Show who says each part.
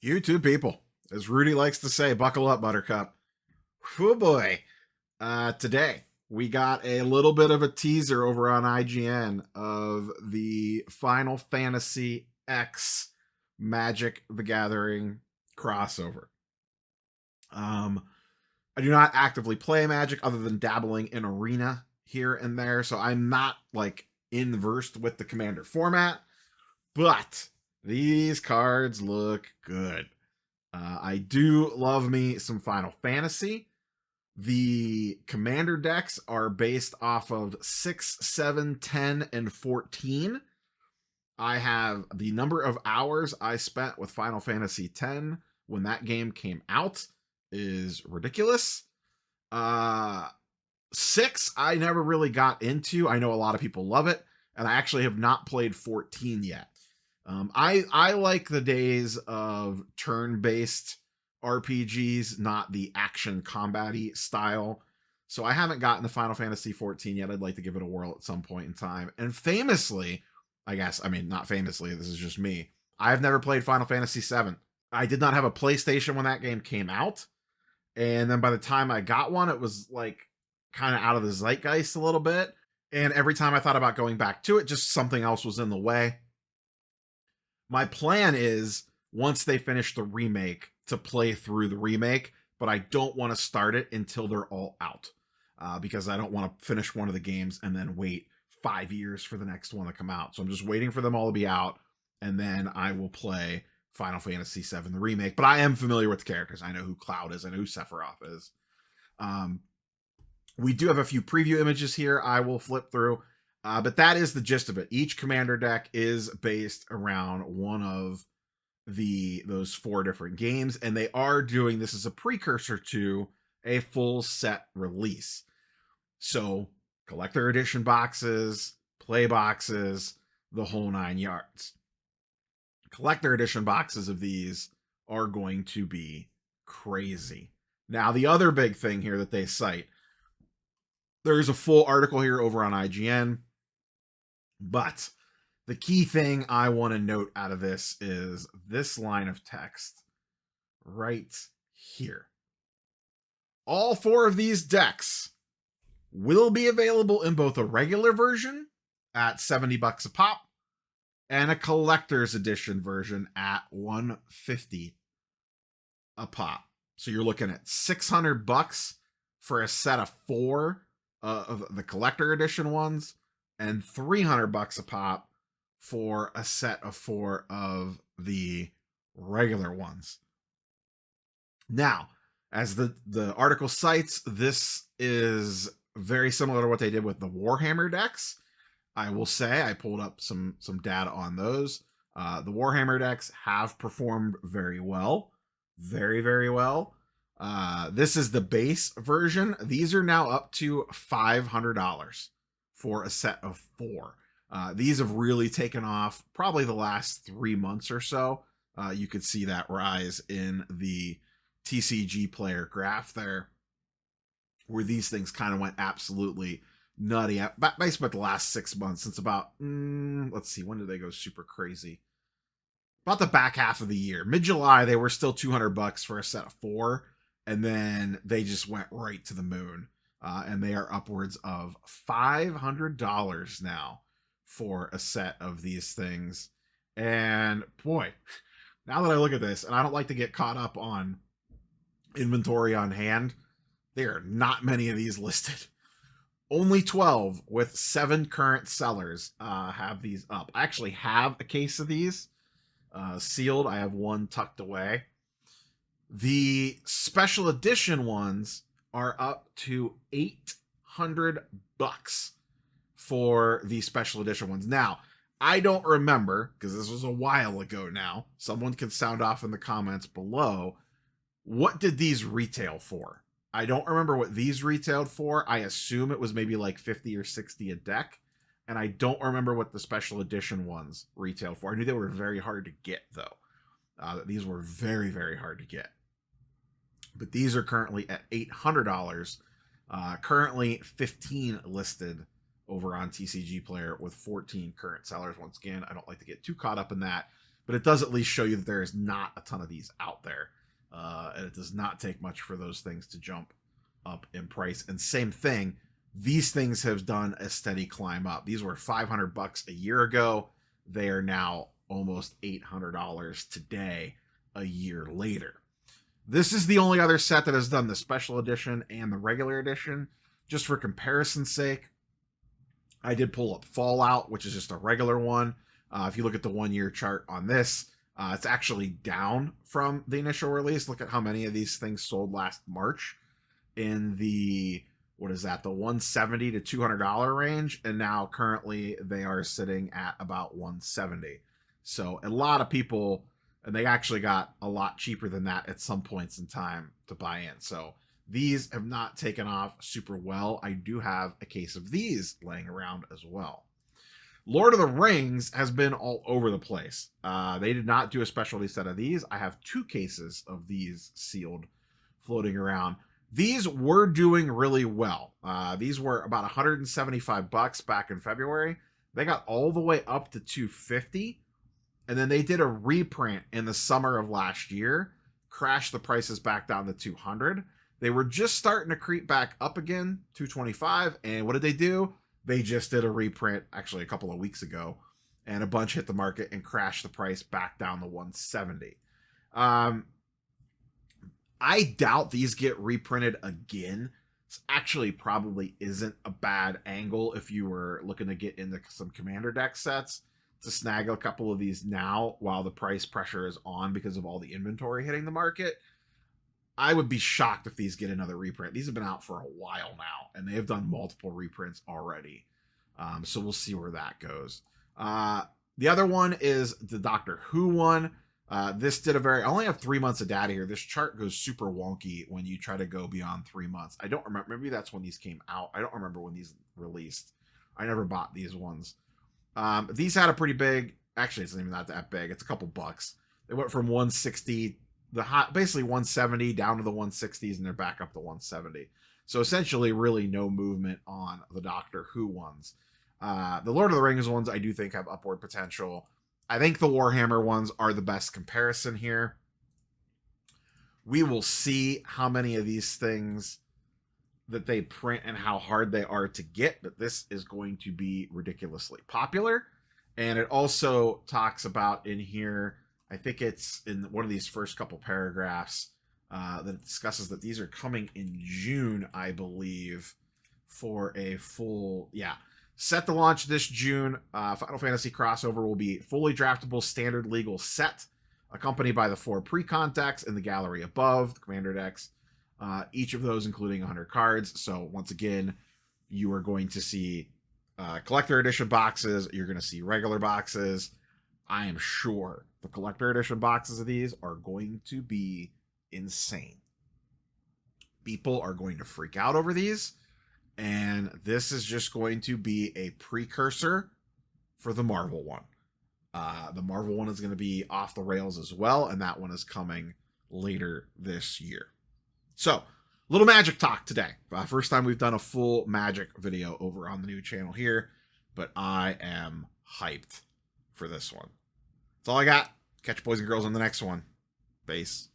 Speaker 1: You too, people. As Rudy likes to say, buckle up, Buttercup. Oh boy. Today, we got a little bit of a teaser over on IGN of the Final Fantasy X Magic the Gathering crossover. I do not actively play Magic other than dabbling in Arena here and there, so I'm not like inversed with the Commander format, but these cards look good. I do love me some Final Fantasy. The commander decks are based off of 6, 7, 10, and 14. I have the number of hours I spent with Final Fantasy X when that game came out is ridiculous. 6, I never really got into. I know a lot of people love it, and I actually have not played 14 yet. I like the days of turn-based RPGs, not the action combat-y style. So I haven't gotten to Final Fantasy 14 yet. I'd like to give it a whirl at some point in time. And famously, not famously, this is just me, I've never played Final Fantasy 7. I did not have a PlayStation when that game came out. And then by the time I got one, it was like kind of out of the zeitgeist a little bit. And every time I thought about going back to it, just something else was in the way. My plan is, once they finish the remake, to play through the remake, but I don't want to start it until they're all out, because I don't want to finish one of the games and then wait 5 years for the next one to come out. So I'm just waiting for them all to be out, and then I will play Final Fantasy VII, the remake. But I am familiar with the characters. I know who Cloud is. I know who Sephiroth is. We do have a few preview images here I will flip through. But that is the gist of it. Each commander deck is based around one of those 4 different games, and they are doing this as a precursor to a full set release. So collector edition boxes, play boxes, the whole 9 yards. Collector edition boxes of these are going to be crazy. Now, the other big thing here that they cite, there's a full article here over on IGN. But the key thing I want to note out of this is this line of text right here. All 4 of these decks will be available in both a regular version at $70 a pop and a collector's edition version at $150 a pop. So you're looking at $600 for a set of 4 of the collector edition ones, and $300 a pop for a set of 4 of the regular ones. Now, as the article cites, this is very similar to what they did with the Warhammer decks. I will say I pulled up some data on those. The Warhammer decks have performed very well. Very, very well. This is the base version. These are now up to $500 for a set of 4. These have really taken off probably the last 3 months or so. You could see that rise in the TCG player graph there, where these things kind of went absolutely nutty. Basically about the last 6 months, since about, let's see, when did they go super crazy? About the back half of the year. Mid-July, they were still $200 for a set of 4, and then they just went right to the moon. And they are upwards of $500 now for a set of these things. And boy, now that I look at this, and I don't like to get caught up on inventory on hand, there are not many of these listed. Only 12 with 7 current sellers have these up. I actually have a case of these sealed. I have one tucked away. The special edition ones are up to $800 for the special edition ones. Now, I don't remember, because this was a while ago now. Someone can sound off in the comments below. What did these retail for? I don't remember what these retailed for. I assume it was maybe like 50 or 60 a deck. And I don't remember what the special edition ones retailed for. I knew they were very hard to get, though. These were very, very hard to get. But these are currently at $800. Currently 15 listed over on TCG Player with 14 current sellers. Once again, I don't like to get too caught up in that. but it does at least show you that there is not a ton of these out there. And it does not take much for those things to jump up in price. And same thing, these things have done a steady climb up. These were $500 a year ago. They are now almost $800 today, a year later. This is the only other set that has done the special edition and the regular edition. Just for comparison's sake, I did pull up Fallout, which is just a regular one. If you look at the 1 year chart on this, it's actually down from the initial release. Look at how many of these things sold last March in the, what is that, the $170 to $200 range. And now currently they are sitting at about $170. So a lot of people, and they actually got a lot cheaper than that at some points in time to buy in. So these have not taken off super well. I do have a case of these laying around as well. Lord of the Rings has been all over the place. They did not do a specialty set of these. I have 2 cases of these sealed floating around. These were doing really well. These were about $175 back in February. They got all the way up to $250. And then they did a reprint in the summer of last year, crashed the prices back down to $200. They were just starting to creep back up again, $225. And what did they do? They just did a reprint actually a couple of weeks ago, and a bunch hit the market and crashed the price back down to $170. I doubt these get reprinted again. This actually probably isn't a bad angle if you were looking to get into some commander deck sets, to snag a couple of these now while the price pressure is on because of all the inventory hitting the market. I would be shocked if these get another reprint. These have been out for a while now, and they have done multiple reprints already. So we'll see where that goes. The other one is the Doctor Who one. This did I only have 3 months of data here. This chart goes super wonky when you try to go beyond 3 months. I don't remember. Maybe that's when these came out. I don't remember when these released. I never bought these ones. These had a pretty big, actually it's not even that big. It's a couple bucks. They went from 160, basically 170 down to the 160s, and they're back up to 170. So essentially really no movement on the Doctor Who ones. The Lord of the Rings ones I do think have upward potential. I think the Warhammer ones are the best comparison here. We will see how many of these things that they print and how hard they are to get, but this is going to be ridiculously popular. And it also talks about in here, I think it's in one of these first couple paragraphs, that it discusses that these are coming in June, I believe, for a full, set to launch this June. Final Fantasy crossover will be fully draftable standard legal set, accompanied by the 4 pre-con decks in the gallery above, the commander decks. Each of those including 100 cards. So once again, you are going to see collector edition boxes. You're going to see regular boxes. I am sure the collector edition boxes of these are going to be insane. People are going to freak out over these. And this is just going to be a precursor for the Marvel one. The Marvel one is going to be off the rails as well. And that one is coming later this year. So, little Magic talk today. First time we've done a full Magic video over on the new channel here, but I am hyped for this one. That's all I got. Catch you boys and girls on the next one. Peace.